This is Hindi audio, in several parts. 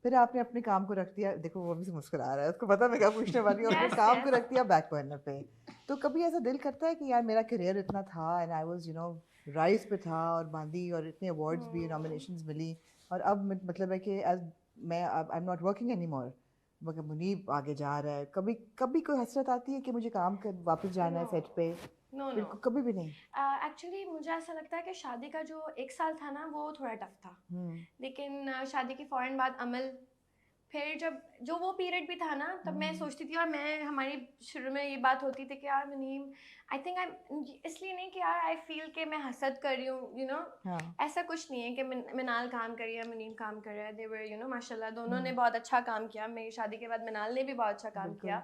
फिर आपने अपने काम को रख दिया, देखो वो भी मुस्कुरा रहा है, उसको पता मैं क्या पूछने वाली हूँ, अपने Yes, काम को yes. रख दिया बैक बर्नर पे। तो कभी ऐसा दिल करता है कि यार मेरा करियर इतना था एंड आई वाज राइज पे था और बांदी और इतने अवार्ड्स भी Hmm. नॉमिनेशंस मिली, और अब मतलब है कि as मैं अब I am not working any more, मगर मुनीब आगे जा रहा है, कभी कभी कोई हसरत आती है कि मुझे काम कर वापस जाना है सेट No. पे? No, फिर no. कभी भी नहीं? एक्चुअली मुझे ऐसा लगता है कि शादी का जो 1 साल था ना वो थोड़ा टफ था, हम्म। लेकिन शादी के फ़ौरन बाद अमल, फिर जब जो वो पीरियड भी था ना तब मैं हम्म। सोचती थी, और मैं हमारी शुरू में ये बात होती थी कि यार मुनीम, आई थिंक आई, इसलिए नहीं कि यार आई फील कि मैं हसद कर रही हूँ, हाँ। ऐसा कुछ नहीं है कि मिनाल काम कर रही है, मुनीम काम कर रहा है, दे वर माशाल्लाह दोनों ने हम्म। बहुत अच्छा काम किया, मेरी शादी के बाद मिनाल ने भी बहुत अच्छा काम बिल्कुल। किया।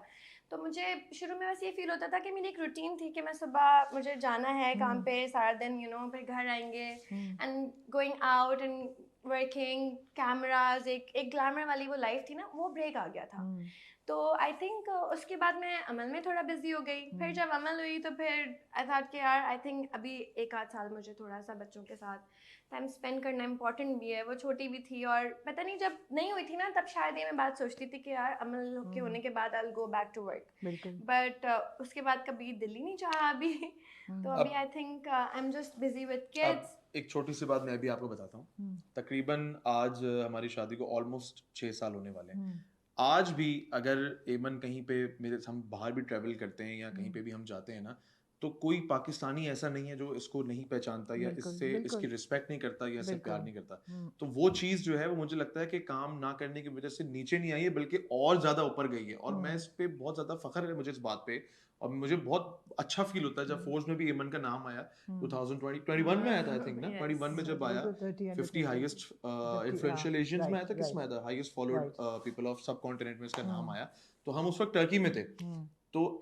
तो मुझे शुरू में बस ये फील होता था कि मेरी एक रूटीन थी कि मैं सुबह मुझे जाना है काम हम्म। पे सारा दिन, फिर घर आएंगे hmm. And going out and working, cameras, एक एक ग्लैमर वाली वो लाइफ थी ना, वो ब्रेक आ गया था। हम्म। तो आई थिंक उसके बाद मैं अमल में थोड़ा बिजी हो गई, फिर हम्म। जब अमल हुई तो फिर आई थॉट कि यार आई थिंक अभी 1 आध साल मुझे थोड़ा सा बच्चों के साथ टाइम स्पेंड करना इम्पोर्टेंट भी है, वो छोटी भी थी, और पता नहीं जब नहीं हुई थी ना तब शायद ये मैं बात सोचती थी कि यार अमल के हम्म। होने के बाद आई गो बैक टू वर्क, बिल्कुल। बट उसके बाद कभी दिल ही नहीं चाहा अभी। तो हम्म। अभी अब I think I am just busy with अब किड्स। एक छोटी सी बात मैं भी आपको बताता हूँ। हम्म। तकरीबन आज हमारी शादी को ऑलमोस्ट 6 साल होने वाले हैं। हम्म। आज भी अगर एमन कहीं पे, मेरे हम बाहर भी ट्रैवल करते हैं या कहीं हम्म। पे भी हम जाते हैं ना, तो कोई पाकिस्तानी ऐसा नहीं है जो इसको नहीं पहचानता या बिल्कुल इससे इसकी बिल्कुल रिस्पेक्ट नहीं करता या इससे प्यार बिल्कुल। नहीं करता। हम्म। तो वो चीज़ जो है वो मुझे लगता है कि काम ना करने की वजह से नीचे नहीं आई है, बल्कि और ज़्यादा ऊपर गई है, और मैं हम्म। इस पे बहुत ज़्यादा फख्र है मुझे इस बात पे। और मुझे बहुत अच्छा फील होता है जब हम्म। फोर्स में भी एमन का नाम आया। हम्म। 2021 में आया था आई थिंक ना, यस, 21 में जब आया। बिल्कुल 30 अंडर 50 30। हाईएस्ट 50, हाँ। इन्फ्लुएंशियल एशियंस में आया राइट था, किस में राइट आया था, highest followed right. People of सब कॉन्टिनेंट में इसका नाम हम्म। आया। तो हम उस वक्त टर्की में थे। हम्म। तो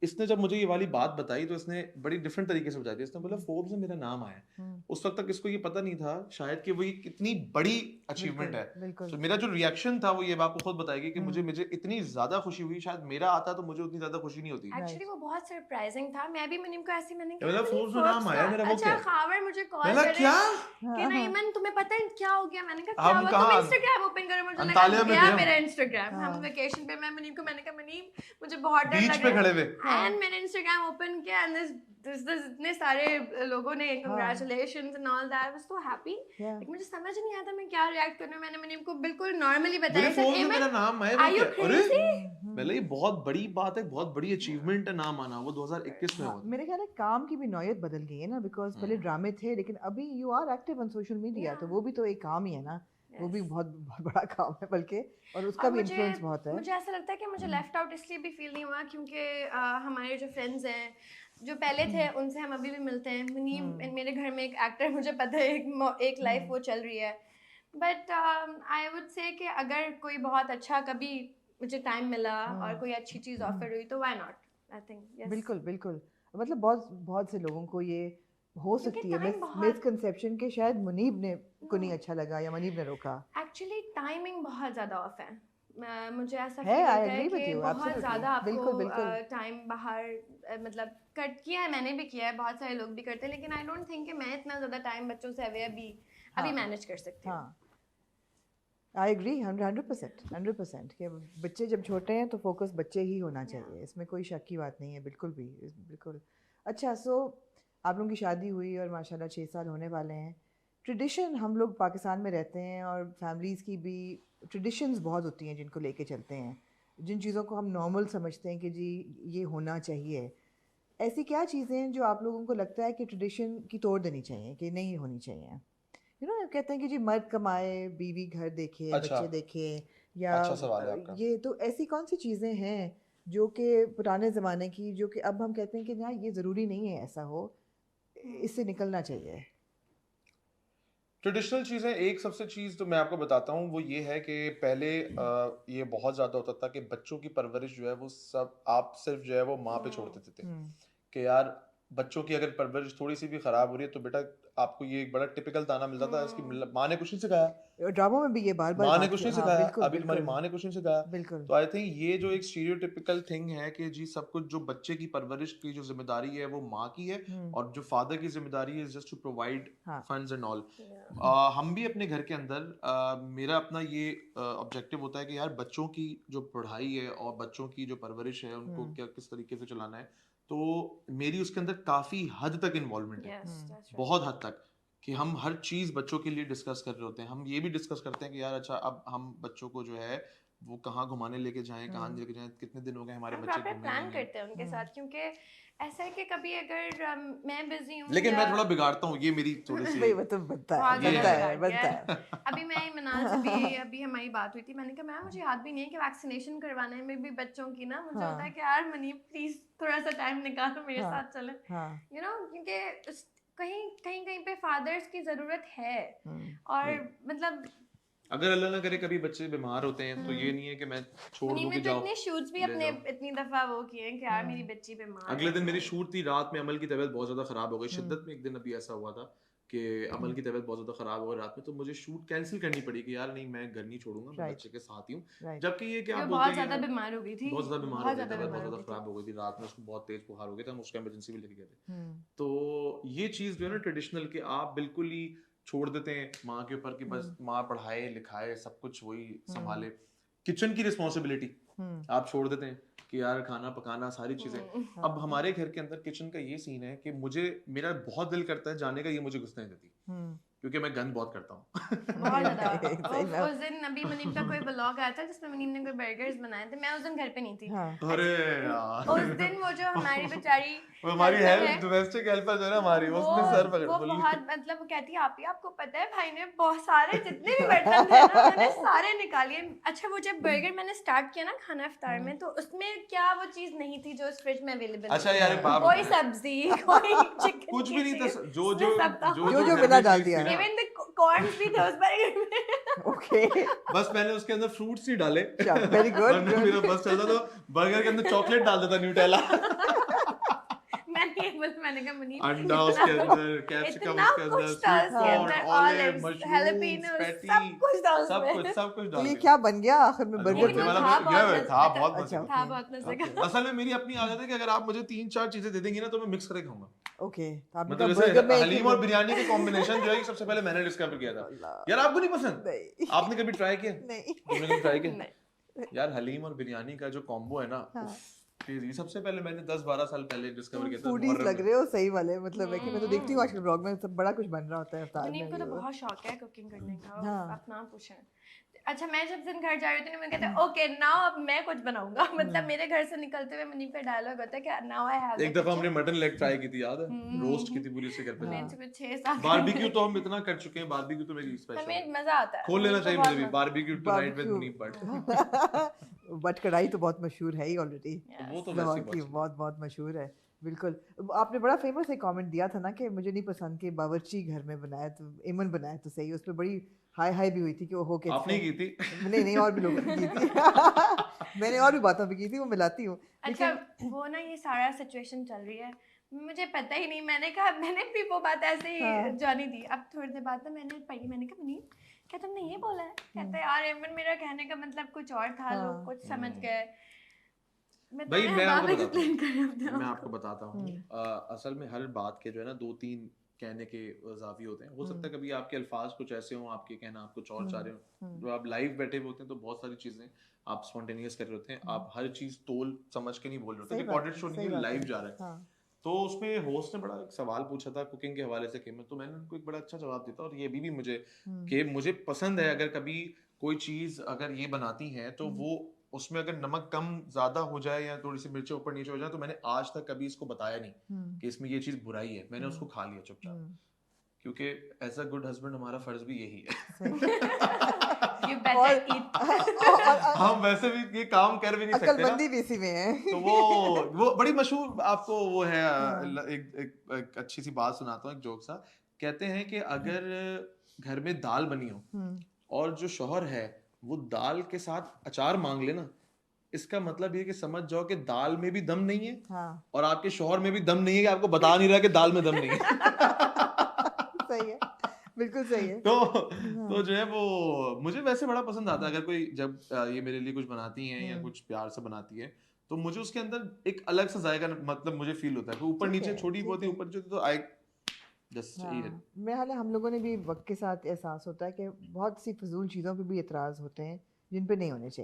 इसने जब मुझे ये वाली बात बताई तो इसने बड़ी डिफरेंट तरीके से बताई थी। इसने बोला हम्म। फोर्ब्स में मेरा नाम आया है। हम्म। उस वक्त तक इसको ये पता नहीं था शायद कि वो ये कितनी बड़ी अचीवमेंट बिल्कुल है। बिल्कुल। तो मेरा जो रिएक्शन था वो ये आपको खुद बताएगी कि मुझे हम्म। मुझे इतनी ज्यादा खुशी हुई, शायद मेरा आता तो मुझे उतनी ज्यादा खुशी नहीं होती। Actually right. वो बहुत सरप्राइजिंग था, मैं भी मुनीम को ऐसे, मैंने ये कहा मतलब मुनीम फोर्ब्स में नाम फोर्ब्स का, आया मेरा, वो क्या अच्छा है? खावर मुझे कॉल मैंने करे क्या? कि हाँ हाँ नईमन तुम्हें पता है क्या हो गया, मैंने कहा क्या हम हुआ, तुम कहाँ इंस्टाग्राम ओपन करो, मुझे लगा अंतालिया में थे गया हम, मेरा इंस्टाग्राम, हम हाँ वेकेशन पे, मैं मुनीम को मैंने कहा मुनीम मुझे बहुत डर बीच लग पे रहा खड़े हुए। है, एंड मैंने इंस्टाग्राम ओपन किया एंड इतने सारे लोगों ने हाँ। Congratulations and all that, I was so happy, या लेकिन मुझे समझ नहीं आता मैं क्या रिएक्ट करूं। मैंने मुनीम को बिल्कुल नॉर्मली मेरे बताया, सिर्फ फोन में मेरा एमन नाम है, वो आर यू क्या? अरे क्रेजी। पहले ये बहुत बड़ी बात है, बहुत बड़ी अचीवमेंट है नाम आना। वो 2021 में हाँ, हुआ था। मेरे ख्याल है काम की भी नौयत बदल गई है ना, बिकॉज पहले ड्रामे थे लेकिन अभी you are active on social media, या तो वो भी तो एक काम ही है ना। वो भी यस, बहुत बहुत बड़ा काम है बल्कि, और उसका और भी मुझे इन्फ्लुएंस बहुत है। मुझे ऐसा लगता है कि मुझे लेफ्ट आउट इसलिए भी फील नहीं हुआ क्योंकि हमारे जो फ्रेंड्स हैं जो पहले थे उनसे हम अभी भी मिलते हैं। मुनीम मेरे घर में एक एक्टर, मुझे पता है एक लाइफ वो चल रही है, बट आई वुड से कि अगर कोई बहुत अच्छा कभी मुझे टाइम मिला और कोई अच्छी चीज़ ऑफर हुई तो why not, I think yes, बिल्कुल बिल्कुल। मतलब बहुत बहुत से लोगों को ये हो क्योंकि सकती है टाइम बहुत, मिसकंसेप्शन के शायद मुनीब ने को नो नहीं अच्छा लगा या मुनीब ने रोका एक्चुअली टाइमिंग बहुत ज़्यादा ऑफ है। मुझे ऐसा है। फील आई होता है एग्री विद कि यू बहुत एब्सोल्युटली। ज़्यादा आपको बिल्कुल बिल्कुल। टाइम बाहर मतलब कट किया है, मैंने भी किया है, बहुत सारे लोग भी करते हैं, लेकिन आई डोंट थिंक कि मैं इतना ज़्यादा टाइम बच्चों से अभी हाँ मैनेज कर सकती हूँ। हाँ। I agree 100%। 100% कि बच्चे जब छोटे हैं तो फोकस बच्चे ही होना या चाहिए, इसमें कोई शक की बात नहीं है बिल्कुल भी। बिल्कुल। अच्छा, सो आप लोगों की शादी हुई और माशाल्लाह 6 साल होने वाले हैं। ट्रेडिशन, हम लोग पाकिस्तान में रहते हैं और फैमिलीज़ की भी ट्रेडिशंस बहुत होती हैं जिनको लेके चलते हैं, जिन चीज़ों को हम नॉर्मल समझते हैं कि जी ये होना चाहिए। ऐसी क्या चीज़ें हैं जो आप लोगों को लगता है कि ट्रेडिशन की तोड़ देनी चाहिए, कि नहीं होनी चाहिए? कहते हैं कि जी मर्द कमाए, बीवी घर देखे, अच्छा, बच्चे देखे, या अच्छा सवाल है आपका। ये तो ऐसी कौन सी चीज़ें हैं जो कि पुराने ज़माने की, जो कि अब हम कहते हैं कि ना ये ज़रूरी नहीं है ऐसा हो, इससे निकलना चाहिए? ट्रेडिशनल चीज़ें, एक सबसे चीज़ तो मैं आपको बताता हूँ वो ये है कि पहले ये बहुत ज़्यादा होता था कि बच्चों की परवरिश जो है वो सब आप सिर्फ जो है वो माँ पे छोड़ देते थे हम्म। कि यार बच्चों की अगर परवरिश थोड़ी सी भी खराब हो रही है तो बेटा आपको ये एक बड़ा टिपिकल ताना मिलता था, इसकी माँ ने कुछ नहीं सिखाया, ड्रामा में भी ये बार बार माँ ने बात कुछ की, नहीं हाँ सिखाया, बिल्कुल अभी तुम्हारी बिल्कुल माँ ने कुछ नहीं सिखाया। बिल्कुल। तो आई थिंक ये जो एक स्टीरियोटिपिकल थिंग है कि जी सब कुछ जो बच्चे की परवरिश की जो जिम्मेदारी है वो माँ की है, और जो फादर की जिम्मेदारी है जस्ट टू प्रोवाइड हाँ फंड्स एंड ऑल। हम भी अपने घर के अंदर मेरा अपना ये ऑब्जेक्टिव होता है कि यार बच्चों की जो पढ़ाई है और बच्चों की जो परवरिश है उनको क्या किस तरीके से चलाना है, तो मेरी उसके अंदर काफी हद तक इन्वॉल्वमेंट है, बहुत हद तक, कि हम हर चीज बच्चों के लिए डिस्कस कर रहे होते हैं। हम ये भी डिस्कस करते हैं कि यार अच्छा अब हम बच्चों को जो है वो कहाँ घुमाने लेके जाएं, कहाँ लेके जाएं, कितने दिन हो गए हमारे बच्चे घूमे प्लान नहीं करते हैं उनके साथ, क्योंकि ऐसा है कि कभी अगर मैं बिजी हूँ, लेकिन मैं थोड़ा बिगाड़ता हूँ, ये मेरी थोड़ी सी भाई वो तो बनता है बहुत बनता ज्यादा है बिगाड़ दिया बनता है। है। अभी मैं मनाल से भी अभी हमारी बात हुई थी, मैंने कहा मैम मुझे याद भी नहीं है कि वैक्सीनेशन करवाने में भी बच्चों की ना, मुझे होता है कि यार मनी प्लीज थोड़ा सा टाइम निकालो मेरे साथ चले, यू नो, क्योंकि कहीं कहीं कहीं पे फादर्स की जरूरत है। और मतलब अगर अल्लाह ना करे कभी बच्चे बीमार होते हैं तो ये नहीं है कि मैं छोड़ दूं कि तो जाओ इतने शूट्स भी ले अपने जाओ। इतनी दफा वो किए हैं कि यार मेरी बच्ची बीमार अगले है। दिन मेरी शूट थी, रात में अमल की तबीयत बहुत ज्यादा खराब हो गई, शिद्दत में एक दिन अभी ऐसा हुआ था कि अमल की तबीयत बहुत ज्यादा खराब हो गई रात में, तो मुझे शूट कैंसिल करनी पड़ी कि यार नहीं मैं घर नहीं छोड़ूंगा, मैं बच्चे के साथ ही हूँ। जबकि ये क्या बहुत ज्यादा बीमार हो गई थी, बहुत ज्यादा बीमार हो गई, तबीयत बहुत ज्यादा थी। खराब हो गई थी, रात में उसको बहुत तेज बुखार हो गया था, हम उसका इमरजेंसी भी लेके गए थे। तो ये चीज जो है ना ट्रेडिशनल कि आप बिल्कुल ही छोड़ देते हैं माँ के ऊपर कि बस माँ पढ़ाए लिखाए सब कुछ वही संभाले, किचन की रिस्पॉन्सिबिलिटी आप छोड़ देते हैं कि यार खाना पकाना सारी चीजें। अब हमारे घर के अंदर किचन का ये सीन है कि मुझे मेरा बहुत दिल करता है जाने का, ये मुझे घुसने नहीं देती क्योंकि मैं गंद बहुत करता हूँ। बहुत ज्यादा। उस दिन अभी मुनीम का कोई ब्लॉग आया था जिसमें मुनीम ने कोई बर्गर्स बनाए थे, मैं उस दिन घर पे नहीं थी। अरे यार उस दिन वो जो हमारी बेचारी हमारी हेल्प डोमेस्टिक हेल्पर जो है ना हमारी, उसने सर पकड़ वो बहुत मतलब वो कहती है आप ही आपको पता है भाई ने बहुत सारे जितने भी बर्तन थे ना उन्होंने सारे निकाले। अच्छा वो जब बर्गर मैंने स्टार्ट किया ना खाना इफ्तार में, तो उसमें क्या वो चीज नहीं थी जो इस फ्रिज में अवेलेबल। अच्छा यार कोई सब्जी कोई चिकन कुछ भी नहीं था, जो जो मिला डाल दिया, इवन द कॉर्न्स भी थे उस बर्गर में। ओके बस मैंने उसके अंदर फ्रूट्स ही डाले, वेरी गुड। मेरा बस चलता तो बर्गर के अंदर चॉकलेट डाल देता, न्यूटेला मैंने कहा मुनीम अंडा उसके अंदर, कैप्सिकम उसके अंदर, sweet corn, olive, mushroom, patty, सब कुछ डाल तो ये दिया। क्या बन गया आखिर में बर्गर? था बहुत मजे था बहुत मजे का। असल में मेरी अपनी आदत है कि अगर आप मुझे 3-4 चीजें दे देंगी ना तो मैं मिक्स करके खाऊंगा। ओके तो आपने मतलब बर्गर में जैसे हलीम और बिरयानी का कॉम्बिनेशन जो है सबसे पहले मैंने डिस्कवर किया था। यार आपको नहीं पसंद? नहीं आपने कभी ट्राई किया? नहीं तुमने कभी ट्राई किया? यार हलीम और बिरयानी का जो कॉम्बो है ना, क्रेजी। सबसे पहले मैंने 10-12 साल पहले डिस्कवर किया था। फूडीज लग रहे हो सही वाले, मतलब है कि मैं तो देखती हूँ आजकल ब्लॉग में सब बड़ा कुछ बन रहा होता है इफ्तार में। मुनीम को तो बहुत शौक है कुकिंग करने का, आप ना पूछें। अच्छा मैं जब दिन घर जा रही थी मैं कहते ओके नाउ अब मैं कुछ बनाऊंगा, मतलब मेरे घर से निकलते हुए मुनीम का डायलॉग होता है कि नाउ आई हैव। एक दफा हमने मटन लेग ट्राई की थी, याद है? रोस्ट की थी पूरी से घर पे। मैं कुछ 6-7 बारबेक्यू तो हम इतना कर चुके हैं, बारबेक्यू तो मेरी स्पेशल है, हमें मजा आता है, खोल लेना चाहिए मुझे भी बारबेक्यू टुनाइट विद मुनीम बट। बट कढ़ाई तो बहुत मशहूर है ही ऑलरेडी, वो तो लाहौर वैसे की बहुत बहुत मशहूर है। बिल्कुल आपने बड़ा फेमस एक कमेंट दिया था ना कि मुझे नहीं पसंद कि बावर्ची घर में बनाया, तो एमन बनाया तो सही, उस पर बड़ी हाई भी हुई थी कि ओहो कैसे। आपने की थी? नहीं और भी लोगों ने की थी मैंने और भी बातों पे की थी, वो मिलाती हूँ। अच्छा वो ना ये सारा सिचुएशन चल रही है, मुझे पता ही नहीं, मैंने कहा मैंने भी वो बात ऐसे ही जानी दी। अब थोड़ी देर बाद मैंने पढ़ी, मैंने कहा मुनीम क्या तुमने ये बोला है? कहते यार एमन मेरा कहने का मतलब कुछ और था, लोग कुछ समझ गए। भाई मैं आपको बताता हूँ, असल में हर बात के जो है ना 2-3 कहने के ज़ावी होते हैं। हो सकता है कभी आपके अल्फाज कुछ ऐसे हों, आपके कहना आप कुछ और चाह रहे हो, जो आप लाइव बैठे हुए होते हैं तो बहुत सारी चीज़ें आप स्पॉन्टेनियस कर रहे होते हैं, आप हर चीज़ तोल समझ के नहीं बोल रहे होते। रिकॉर्डेड शो नहीं है, लाइव जा रहा है। तो उसमें होस्ट ने बड़ा एक सवाल पूछा था कुकिंग के हवाले से, तो मैंने उनको एक बड़ा अच्छा जवाब दिया था, और ये भी मुझे कि मुझे पसंद है अगर कभी कोई चीज़ अगर ये बनाती है तो वो उसमें अगर नमक कम ज्यादा हो जाए या थोड़ी सी मिर्चें ऊपर नीचे हो जाए तो मैंने आज तक कभी इसको बताया नहीं कि इसमें ये चीज बुराई है, मैंने उसको खा लिया चुपचाप, क्योंकि एज अ गुड हस्बैंड हमारा फर्ज भी यही है। हम वैसे भी ये काम कर भी नहीं सकते ना, भी इसी में है। तो वो बड़ी मशहूर आपको वो है, एक अच्छी सी बात सुनाता हूँ, एक जोक सा। कहते हैं कि अगर घर में दाल बनी हो और जो शौहर है वो दाल के साथ अचार मांग लेना, इसका मतलब ये कि समझ जाओ कि दाल में भी दम नहीं है हाँ और आपके शौहर में भी दम नहीं है कि आपको बता नहीं रहा कि दाल में दम नहीं है। सही है, बिल्कुल सही है। तो जो है वो मुझे वैसे बड़ा पसंद आता है अगर कोई जब ये मेरे लिए कुछ बनाती हैं या कुछ प्यार से बनाती है तो मुझे उसके अंदर एक अलग सा जायका मतलब मुझे फील होता है कि ऊपर नीचे छोटी बहुत ही ऊपर जो तो आई जस्ट मेरे हाल हम लोगों ने भी वक्त के साथ एहसास होता है कि बहुत सी फजूल चीज़ों पे भी एतराज़ होते हैं जिन पे नहीं होने चाहिए।